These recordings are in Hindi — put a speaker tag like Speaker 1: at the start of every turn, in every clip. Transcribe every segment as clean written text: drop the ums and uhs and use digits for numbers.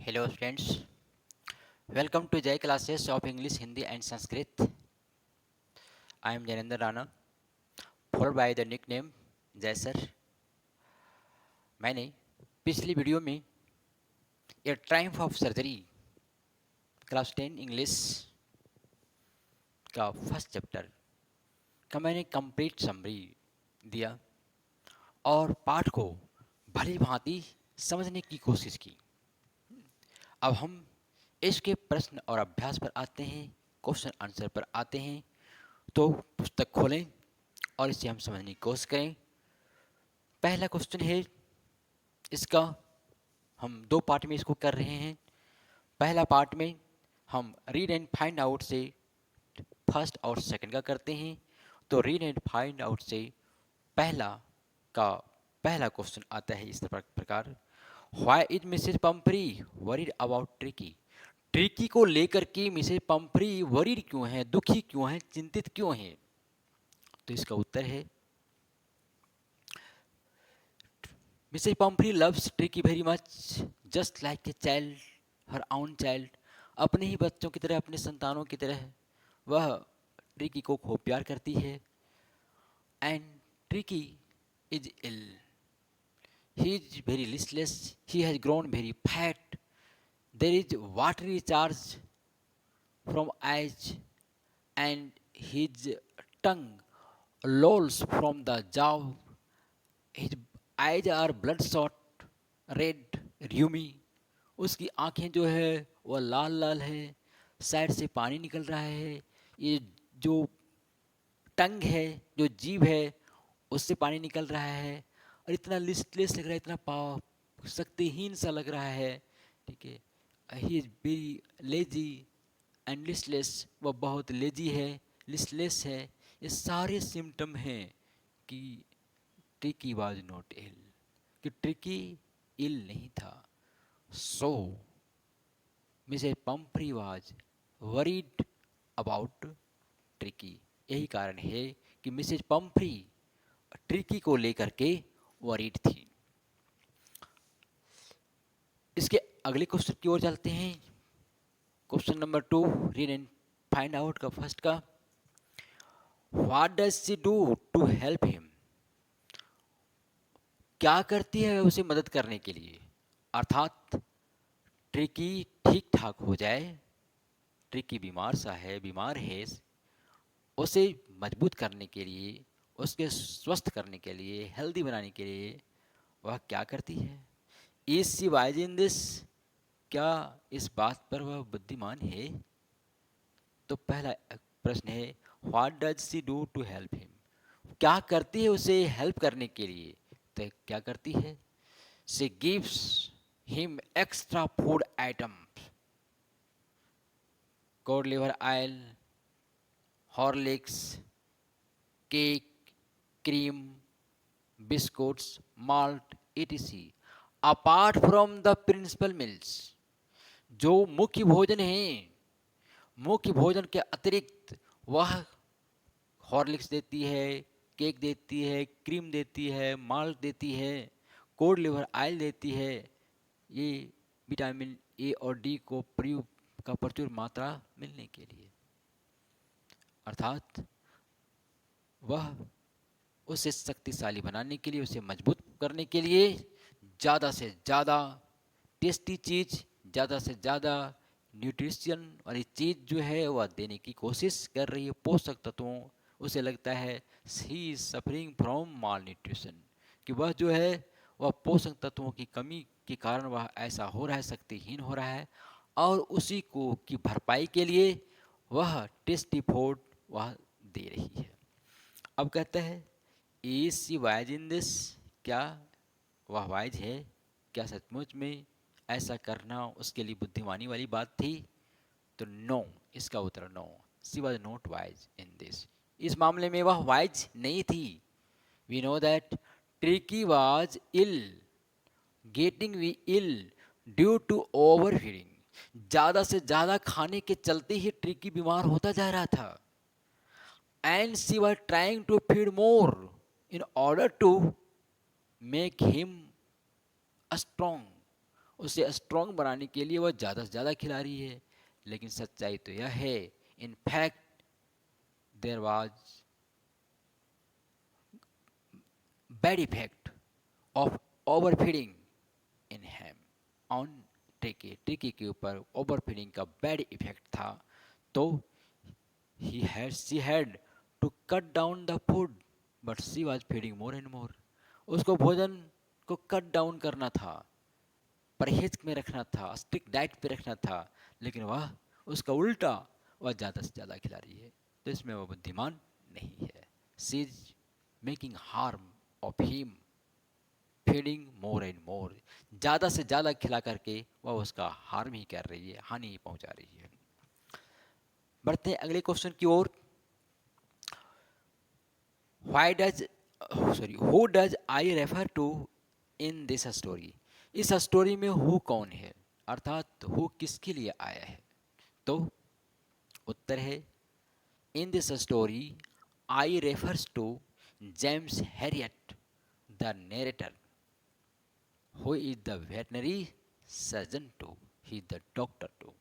Speaker 1: Hello friends, welcome to Jai classes of English, Hindi and Sanskrit. I am Janendra Rana, followed by the nickname जय सर। मैंने पिछली वीडियो में ए triumph of surgery class 10 English का फर्स्ट चैप्टर का मैंने कंप्लीट समरी दिया और पाठ को भली भांति समझने की कोशिश की। अब हम इसके प्रश्न और अभ्यास पर आते हैं, क्वेश्चन आंसर पर आते हैं। तो पुस्तक खोलें और इसे हम समझने की कोशिश करें। पहला क्वेश्चन है, इसका हम दो पार्ट में इसको कर रहे हैं। पहला पार्ट में हम रीड एंड फाइंड आउट से फर्स्ट और सेकंड का करते हैं। तो रीड एंड फाइंड आउट से पहला क्वेश्चन आता है इस प्रकार, why is Mrs Pumphrey worried about Tricki. Tricki को लेकर के मिसेस पंपरी वरीड क्यों है, दुखी क्यों है, चिंतित क्यों है? तो इसका उत्तर है, Mrs Pumphrey loves Tricki very much just like a child her own child. अपने ही बच्चों की तरह, अपने संतानों की तरह वह ट्रिकी को खूब प्यार करती है। And Tricki is ill, he is very listless, he has grown very fat, there is watery charge from eyes and his tongue lolls from the jaw, his eyes are bloodshot red rheumy। उसकी आंखें जो है वह लाल लाल है, साइड से पानी निकल रहा है। ये जो टंग है, जो जीभ है, उससे पानी निकल रहा है और इतना लिस्टलेस लग रहा है, इतना शक्तिहीन सा लग रहा है। ठीक है, ही is very lazy and listless, वह बहुत लेजी है, लिस्टलेस है। ये सारे सिम्टम हैं कि ट्रिकी वाज नॉट इल, कि ट्रिकी इल नहीं था। So Mrs Pumphrey was worried about Tricki. यही कारण है कि मिसेस पंपरी ट्रिकी को लेकर के वरीड थी। इसके अगले क्वेश्चन की ओर चलते हैं। Question number 2, read and find out का फर्स्ट का, what does she do to help him. क्या करती है उसे मदद करने के लिए, अर्थात ट्रिकी ठीक ठाक हो जाए। ट्रिकी बीमार है, उसे मजबूत करने के लिए, उसके स्वस्थ करने के लिए, हेल्दी बनाने के लिए वह क्या करती है। Is she wise in this, क्या इस बात पर वह बुद्धिमान है। तो पहला प्रश्न है, what does she do to help him, क्या करती है उसे हेल्प करने के लिए। तो क्या करती है, she gives him extra food items, cod liver oil, Horlicks, cake, cream, biscuits, malt etc apart from the principal meals. जो मुख्य भोजन है, मुख्य भोजन के अतिरिक्त वह हॉर्लिक्स देती है, केक देती है, क्रीम देती है, माल्ट देती है, कोड लिवर ऑयल देती है। ये विटामिन ए और डी को का प्रचुर मात्रा मिलने के लिए, अर्थात वह उसे शक्तिशाली बनाने के लिए, उसे मजबूत करने के लिए ज़्यादा से ज़्यादा टेस्टी चीज़, ज़्यादा से ज़्यादा न्यूट्रिशन वाली चीज़ जो है वह देने की कोशिश कर रही है। पोषक तत्वों, उसे लगता है he is suffering from mall nutrition, कि वह जो है वह पोषक तत्वों की कमी के कारण वह ऐसा हो रहा है, शक्तिहीन हो रहा है, और उसी को की भरपाई के लिए वह टेस्टी फूड वह दे रही है। अब कहता है, is she wise in this, क्या वह वाइज है, क्या सचमुच में ऐसा करना उसके लिए बुद्धिमानी वाली बात थी। तो नो, इसका उत्तर no, she was not wise in this, इस मामले में वह वाइज नहीं थी। We know that Tricki was ill, getting we ill due to over feeding. ज़्यादा से ज़्यादा खाने के चलते ही ट्रिकी बीमार होता जा रहा था। And she was trying to feed more in order to make him strong. उसे स्ट्रांग बनाने के लिए वह ज़्यादा से ज़्यादा खिला रही है। लेकिन सच्चाई तो यह है, in fact there was bad effect of overfeeding in him on Tricki. Tricki के ऊपर ओवर फीडिंग का बैड इफेक्ट था। तो she had to cut down the food, but she was feeding more and more. उसको भोजन को कट डाउन करना था, परहेज में रखना था, स्ट्रिक्ट डाइट पे रखना था, लेकिन वह उसका उल्टा, वह ज़्यादा से ज़्यादा खिला रही है। तो इसमें वह बुद्धिमान नहीं है। She is making harm of him, feeding more and more. ज़्यादा से ज़्यादा खिला करके वह उसका हार्म ही कर रही है, हानि ही पहुंचा रही है। बढ़ते हैं अगले क्वेश्चन की ओर। why does who does I refer to in this story? इस स्टोरी में हु कौन है, अर्थात हु किसके लिए आया है? तो उत्तर है, in this story I refers to James Herriot the narrator, who is the veterinary surgeon too, he the doctor too.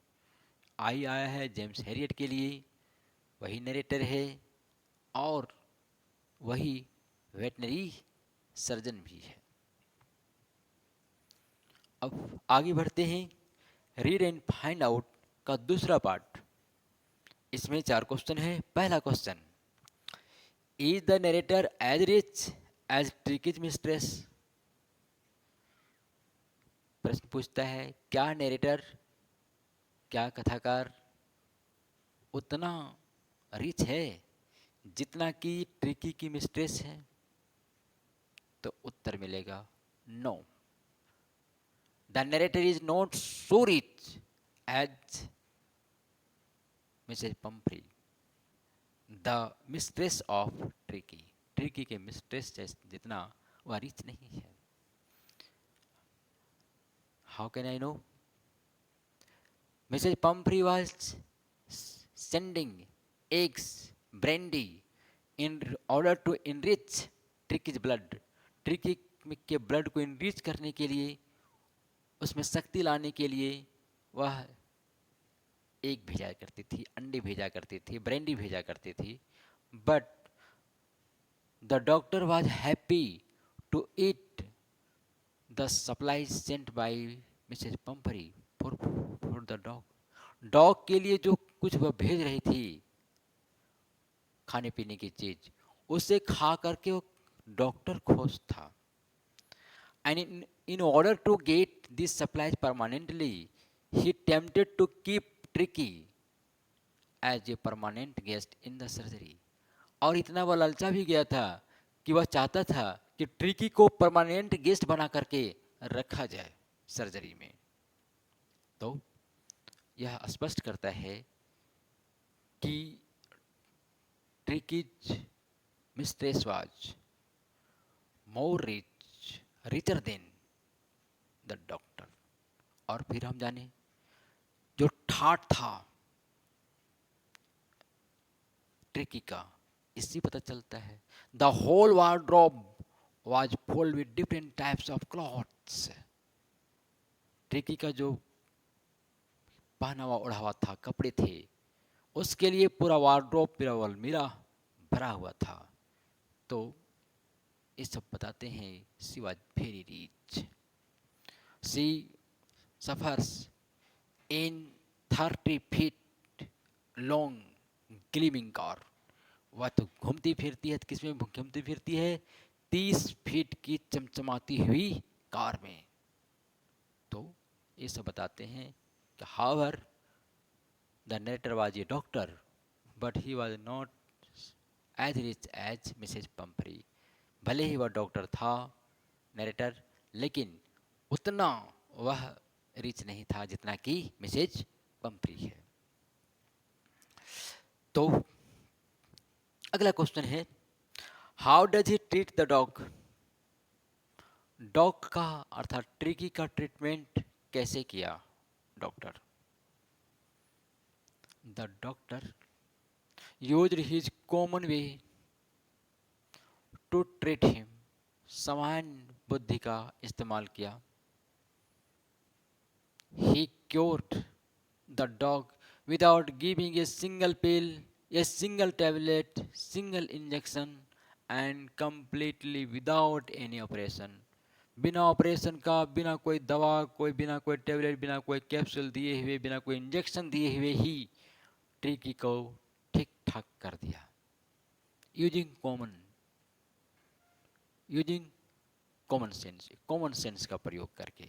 Speaker 1: I आया है जेम्स हैरियट के लिए, वही नरेटर है और वही वेटनरी सर्जन भी है। अब आगे बढ़ते हैं, रीड एंड फाइंड आउट का दूसरा पार्ट। इसमें 4 क्वेश्चन है। पहला question, is the narrator as rich as Tricki's mistress? प्रश्न पूछता है, क्या नरेटर, क्या कथाकार उतना रिच है जितना कि ट्रिकी की मिस्ट्रेस है? तो उत्तर मिलेगा no, the narrator is not so rich as Mrs Pumphrey, the mistress of Tricki. Tricki के मिस्ट्रेस जितना वह रिच नहीं है। How can I know? Mrs Pumphrey was sending eggs, brandy in order to enrich Tricki's blood. Tricki के ब्लड को इनरिच करने के लिए, उसमें शक्ति लाने के लिए वह एग भेजा करती थी, अंडे भेजा करती थी, ब्रेंडी भेजा करती थी। But the doctor was happy to eat the supply sent by Mrs Pumphrey for the dog. Dog के लिए जो कुछ वह भेज रही थी खाने पीने की चीज, उसे खा करके वो डॉक्टर खुश था। And in order to get these supplies permanently, he tempted to keep Tricky as a permanent guest in the surgery. और इतना वह ललचा भी गया था कि वह चाहता था कि ट्रिकी को परमानेंट गेस्ट बना करके रखा जाए सर्जरी में। तो यह स्पष्ट करता है कि Tricki's mistress was more richer than the doctor. और फिर हम जाने जो ठाट था ट्रिकी का, इससे पता चलता है the whole wardrobe was full with different types of clothes. Tricki का जो पहना हुआ ओढ़ा हुआ था, कपड़े थे, उसके लिए पूरा वार्डरोब, पूरा अलमीरा भरा हुआ था। तो ये सब बताते हैं she was very rich. She suffers in 30 feet long gleaming car. वह तो घूमती फिरती है, किसमें घूमती फिरती है? 30 फीट की चमचमाती हुई कार में। तो ये सब बताते हैं कि however the narrator was a doctor but he was not as rich as Mrs Pumphrey. भले ही वह डॉक्टर था नरेटर, लेकिन उतना वह रिच नहीं था जितना कि मिसेज पंपरी है। तो अगला क्वेश्चन है, how does he treat the dog? Dog का अर्थात ट्रिकी का ट्रीटमेंट कैसे किया doctor? The doctor used his common way to treat him. सामान्य बुद्धि का इस्तेमाल किया cured the dog without giving a single pill, a single tablet, single injection, and completely without any operation. बिना ऑपरेशन का, बिना कोई दवा, कोई बिना कोई टेबलेट, बिना कोई कैप्सूल दिए हुए, बिना कोई इंजेक्शन दिए हुए ही ट्रिकी को ठीक ठाक कर दिया, यूजिंग यूजिंग कॉमन सेंस का प्रयोग करके.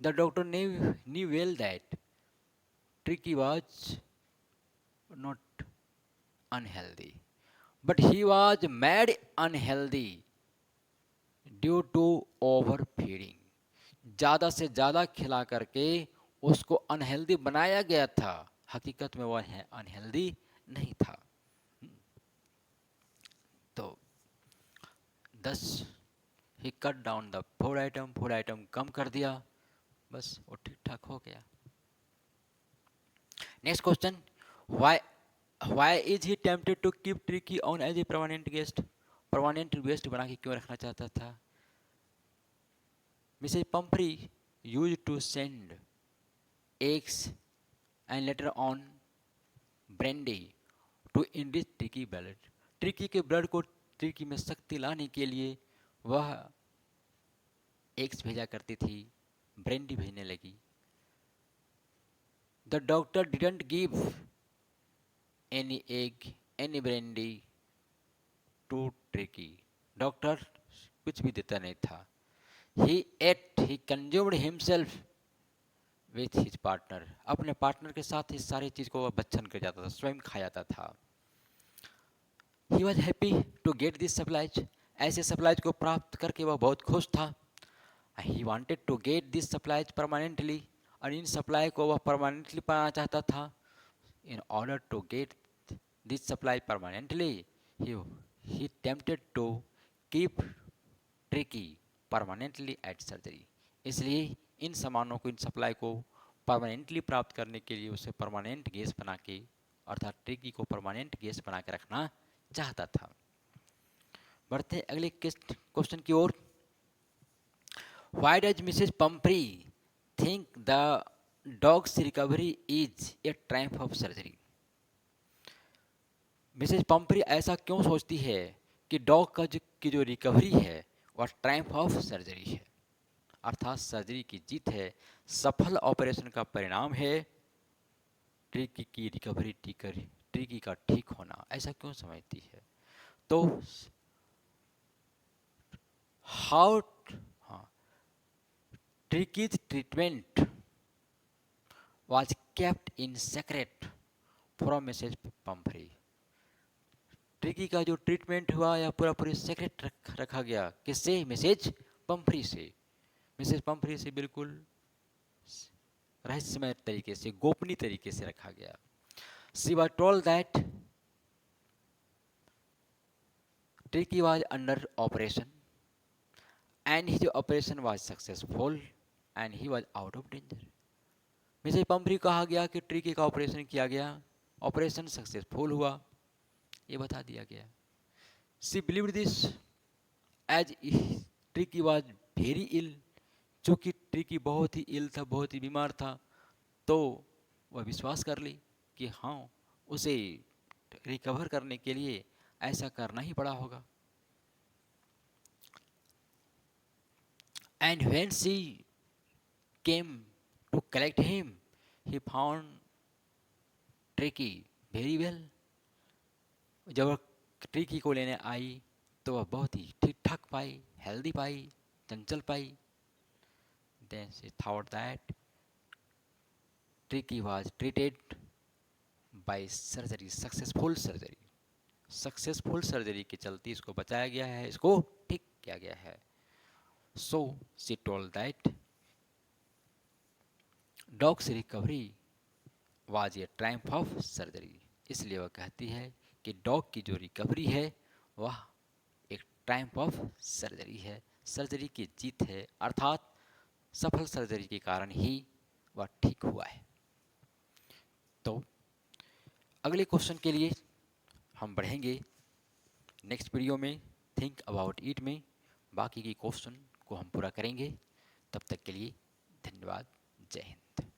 Speaker 1: The doctor knew well that Tricki was not unhealthy, but he was made unhealthy due to over feeding. ज़्यादा से ज़्यादा खिला करके उसको अनहेल्दी बनाया गया था, हकीकत में वह अनहेल्दी नहीं था. तो 10 he cut down the food item कम कर दिया, बस वो ठीक ठाक हो गया. Next question, why is he tempted to keep Tricki on as a permanent guest. Permanent guest बना के क्यों रखना चाहता था. Mrs Pumphrey use to send eggs and later on brandy to enrich Tricki blood. Tricki के ब्लड को ट्रिकी में शक्ति लाने के लिए वह एग्स भेजा करती थी, ब्रेंडी भेजने लगी. The doctor didn't give any egg any brandy to Tricki. Doctor कुछ भी देता नहीं था. he consumed himself with his partner. अपने पार्टनर के साथ इस सारी चीज़ को वह भक्षण कर जाता था, स्वयं खा जाता था. He was happy to get this supplies. ऐसे सप्लाईज को प्राप्त करके वह बहुत खुश था. He wanted to get this supplies permanently. और इन सप्लाई को वह परमानेंटली पाना चाहता था. In order to get this supply permanently he tempted to keep Tricki permanently at surgery. इसलिए इन सामानों को, इन सप्लाई को परमानेंटली प्राप्त करने के लिए उसे परमानेंट गेस बना के, अर्थात ट्रिकी को परमानेंट गेस बना के रखना चाहता था. बढ़ते हैं अगले क्वेश्चन की ओर. Why does Mrs Pumphrey think the dog's recovery is a triumph of surgery. Mrs Pumphrey ऐसा क्यों सोचती है कि डॉग की जो रिकवरी है वह ट्रायम्फ ऑफ सर्जरी है, अर्थात सर्जरी की जीत है, सफल ऑपरेशन का परिणाम है ट्रिकी की रिकवरी, ट्रिकी का ठीक होना. ऐसा क्यों समझती है. तो how Tricki's treatment was kept in secret from Mrs Pumphrey. Tricki का जो ट्रीटमेंट हुआ या पूरी सीक्रेट रखा गया, किससे, मिसेज पंफ्री से. मिसेज पंफ्री से बिल्कुल रहस्यमय तरीके से, गोपनीय तरीके से रखा गया. She was told that Tricki was under operation and his operation was successful and he was out of danger. Mrs Pumphrey कहा गया कि ट्रिकी का ऑपरेशन किया गया, ऑपरेशन सक्सेसफुल हुआ, ये बता दिया गया. She believed this as Tricki was very ill. चूँकि ट्रिकी बहुत ही इल था, बहुत ही बीमार था, तो वह विश्वास कर ली कि हाँ, उसे रिकवर करने के लिए ऐसा करना ही पड़ा होगा. And when she came to collect him he found Tricki very well. जब वह ट्रिकी को लेने आई तो वह बहुत ही ठीक ठाक पाई, healthy pi, Chanchal pi. Then she thought that Tricky was treated by surgery, successful surgery. Successful surgery के चलते इसको बचाया गया है, इसको ठीक किया गया है. So she told that dog's recovery was a triumph of surgery. इसलिए वह कहती है कि डॉग की जो रिकवरी है वह एक ट्रायम्फ ऑफ सर्जरी है, सर्जरी की जीत है, अर्थात सफल सर्जरी के कारण ही वह ठीक हुआ है. तो अगले क्वेश्चन के लिए हम बढ़ेंगे नेक्स्ट वीडियो में, थिंक अबाउट इट में. बाकी के क्वेश्चन को हम पूरा करेंगे. तब तक के लिए धन्यवाद. जय हिंद।